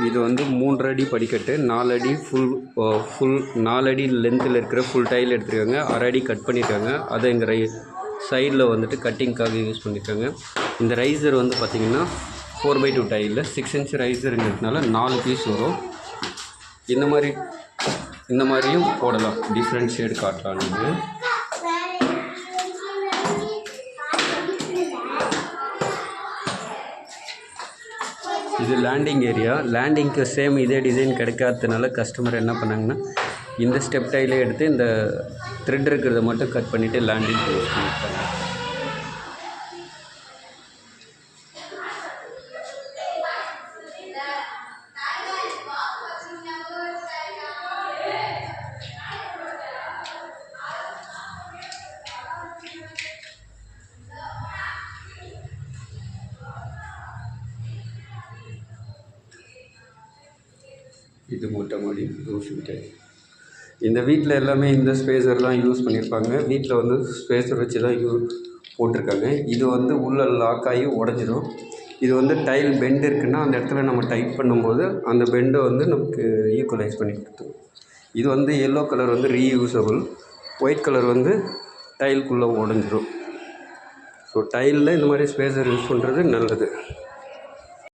இது வந்து 3 அடி படிக்கட்டு, 4 அடி ஃபுல் 4 அடி லென்த்தில் இருக்கிற ஃபுல் டைல் எடுத்துருக்காங்க. 1/2 அடி கட் பண்ணியிருக்காங்க. அதை இங்கே சைடில் வந்துட்டு கட்டிங்க்காக யூஸ் பண்ணியிருக்காங்க. இந்த ரைசர் வந்து பார்த்திங்கன்னா 4x2 டைலில் 6 இன்ச் ரைசருங்கிறதுனால 4 பீஸ் வரும். இந்த மாதிரியும் போடலாம். டிஃப்ரெண்ட் ஷேடு காட்டலாம் நீங்கள். இது லேண்டிங் ஏரியா. லேண்டிங்க்கு சேம் இதே டிசைன் கிடைக்காததுனால கஸ்டமர் என்ன பண்ணாங்கன்னா இந்த ஸ்டெப் டைலே எடுத்து இந்த த்ரெட் இருக்கிறத மட்டும் கட் பண்ணிவிட்டு லேண்டிங் யூஸ் பண்ணியிருக்காங்க. இது மொட்டை மாடி ரூஃப் கிட்ட. இந்த வீட்டில் எல்லாமே இந்த ஸ்பேஸர்லாம் யூஸ் பண்ணியிருப்பாங்க. வீட்டில் வந்து ஸ்பேஸர் வச்சு தான் போட்டிருக்காங்க. இது வந்து உள்ளே லாக் ஆகி உடஞ்சிடும். இது வந்து டைல் பெண்டு இருக்குன்னா அந்த இடத்துல நம்ம டைட் பண்ணும்போது அந்த பெண்டை வந்து நமக்கு ஈக்குவலைஸ் பண்ணி கொடுத்துரும். இது வந்து எல்லோ கலர் வந்து ரீயூசபிள், ஒயிட் கலர் வந்து டைல்குள்ளே உடஞ்சிடும். ஸோ டைலில் இந்த மாதிரி ஸ்பேஸர் யூஸ் பண்ணுறது நல்லது.